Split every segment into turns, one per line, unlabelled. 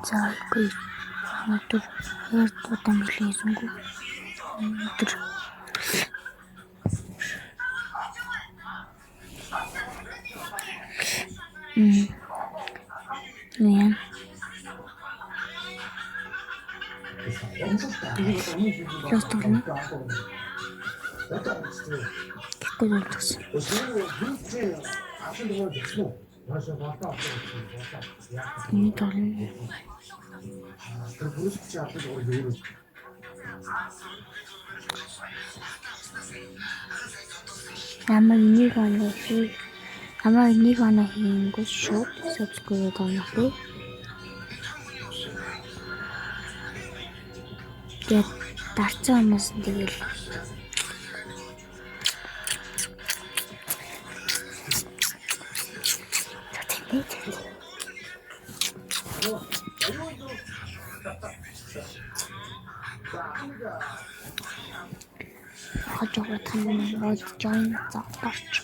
За үгүй. Өнөөдөр хоёр удаа мэлээсэнгүү. Өнөөдөр яа. Лостогно. Гэтэл болчихсон. Миний толно. Намайг нэг оноо хийнгүүт шууд subscribe гонхгүй. Тэгээд дарцсан хүмүүс тэгэл хожоо таньд мод join задарч.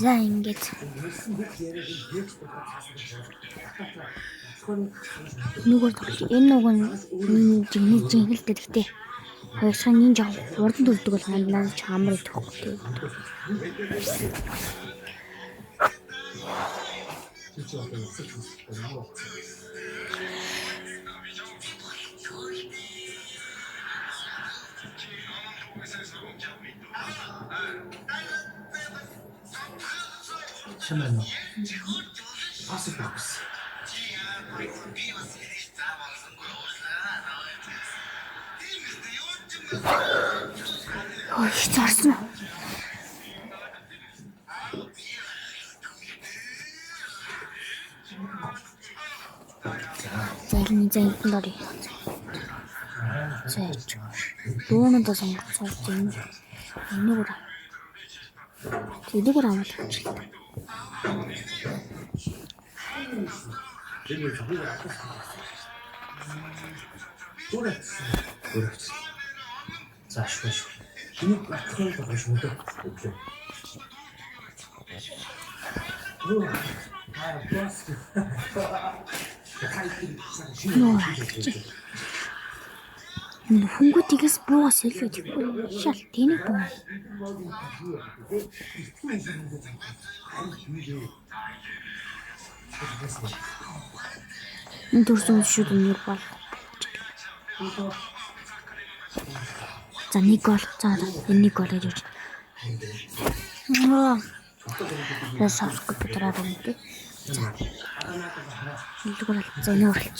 За ингэж нүгөр тоглож энэ нүг нь жинхэнэ гэхдээ хоёрсоо нэг жоо урд дүрдэг бол ханднаас чамар идэхгүй.
Шамана. Асупакс.
Ой, зарсан. Зайлны дори. Зайч. Дуунуудаа сонгоцоо юм. Энэгээр. Тэдгээр аваад авчихлаа.
Гүрэж. Заашгүй. Шинийг батхын болгож мөдөө өглөө.
Хүнгүүдээс буугаас илүү тэггүй шал тэнэг буу. Энэ төрсөн шүүд нэг бол. За нэг гол цаад энэ гол гэж. Ясаас компьютераар үнэтэй. За. Нэгдүгээр за энэ уралч.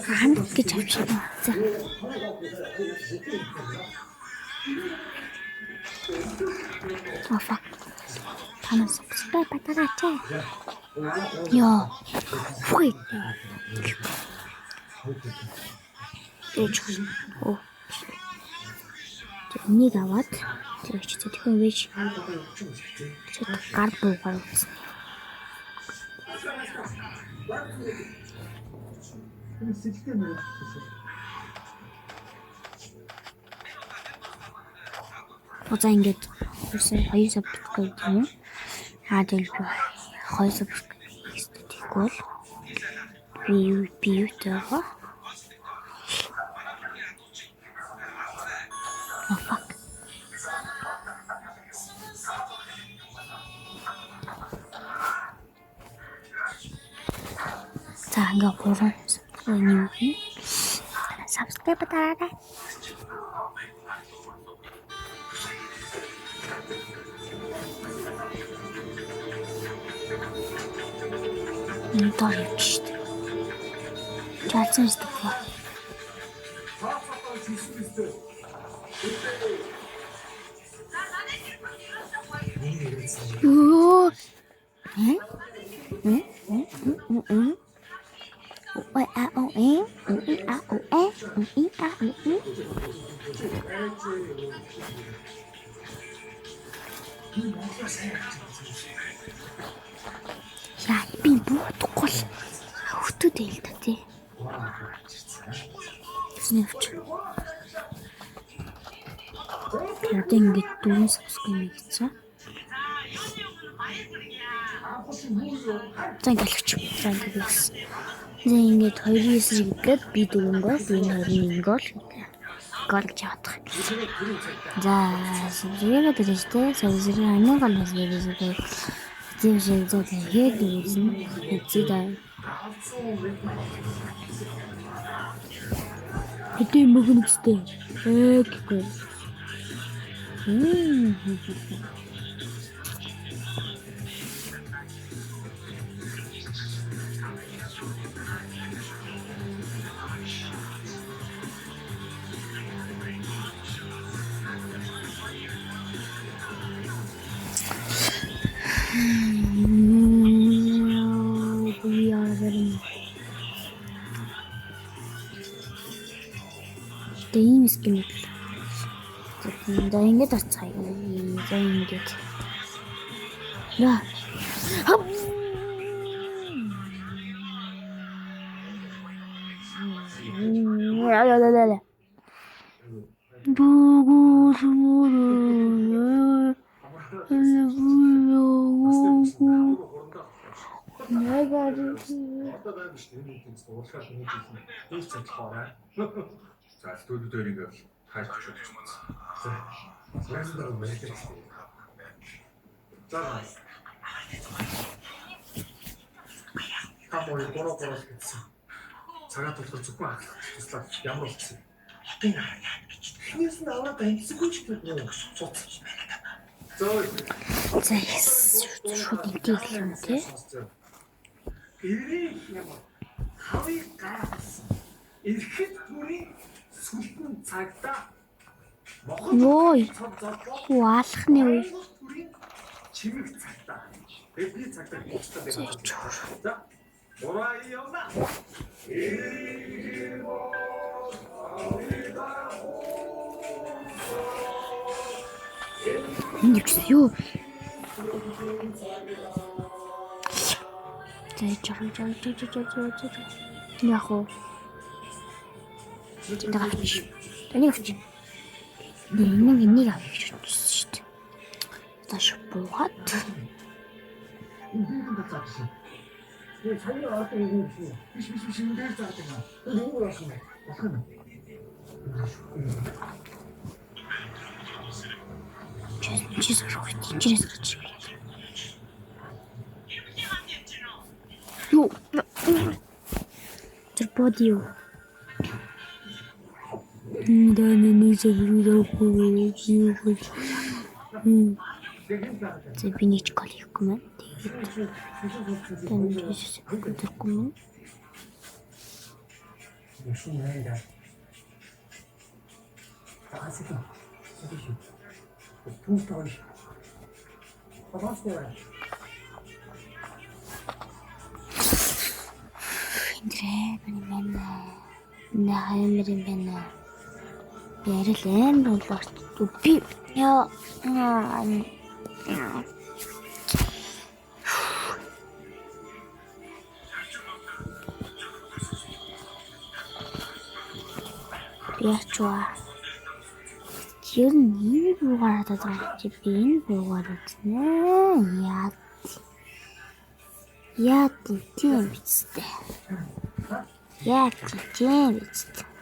Ханд гэж авчихсан. За. Афа. Танаас subscribe батараач. Яа. Фуй. Эчгүй. Оо. Энийг аваад тэр ч зөвхөн вэж. Гар буугаар үзсэн. Одоо ингэж үсэн 2 subscribe юм. Тэгэл хоёр subscribe хийггүй бол би тэгээ. Oh fuck. За ингээ гурван юм. Subscribe батараа. Энэ дөрөв шүү дээ. Чаацсан шүү дээ. Өө. Эн? Эн? Ой а о эн. И а о э. И а о э. Яа, би бүгдгүй л хөвтөдэй л та тий. Тэсний авч. Тэгээд ингээд дөрөв савсгүй юм гэсэн. За ингээд л өчв. За ингээд бас. За ингээд 2-9 гэхэд би 4 гол, би 21 гол. Гол чаадах. За зэрэг дэжтэй савсрын ангийн гол нэсгээд зэвшээ зөө хэд үзэн хэцээ. Хэдий мөгнөцтэй. Гэхгүй. Ийм скин. За ингэж оцгоё. За ингэж. Яа. Яа.
За студиудээр ингээд хайж өгч байна. Зурагсаар мэлдэг. За. Камой бороо гэсэн. Цагаат толгой зүггүй хаглах туслаа ямар болсон. Хатын хараа гэж. Хинээс нь аваад амьсгүй ч гэдэг суц.
За шууд интиг юм тий.
Ирэх юм. Хавыг гаас. Ирэхэд бүрийн сүлтэн цагта
Ой. Хуалхны үе.
чимэг цагта. Би цагта болчихсон байгаа. За. Ураа явна.
Юу? Жаа. Яг уу. Тэнийг авч. Энийг авч шүү дээ. Таш буугаад. Юу? Тэр боди юу? За би нэг кол хийхгүй мэн. Тэгээд тэргүй мэн. Нахаймрын байна. Ярилэн болоод би яа Яачваа. Чи нэг буугаад байгаа чи би энэ буугаад үзнэ. Яа тийм биз дээ. Яа тийм биз дээ.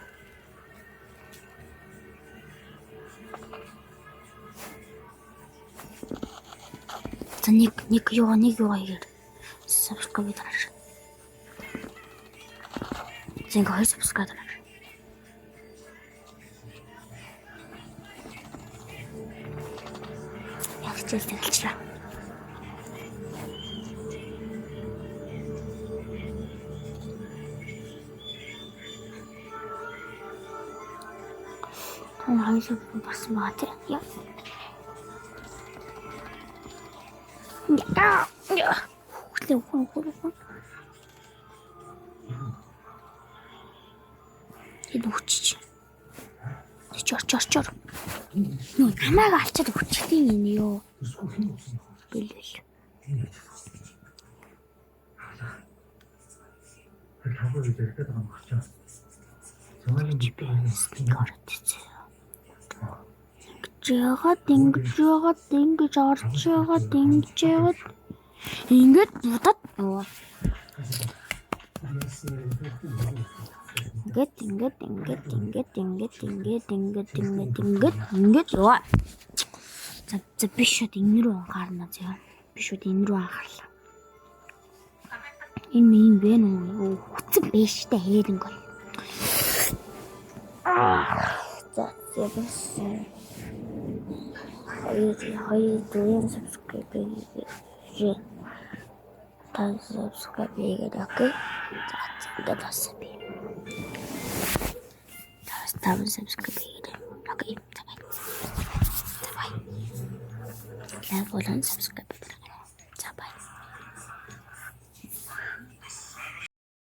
За нэг юу яагаад subscribe дараач. Зинг хой subscribe дараач. Яг ч хэлчихлээ. Хайшаа бас маа тий. Яа. 근데 얘 놓치지. 쩔. 너 하나가 알짜도 놓치딩이니요. 밀려. 집에 스피커를 드세요. 띵그쩌가 띵긋 못hat 띵긋 좋아. За би шууд энэ рүү гарна зөө. Би шууд энэ рүү анхаарлаа. Энэ юм бэ нөө хүцэн биш та хээрэн гол. За бас хоёр дөрөв subscribe хийгээ. Та subscribe хийгээд окей. За ингээд бас би. Та subscribe хийгээ. Окей. Давай. Like, follow, and subscribe.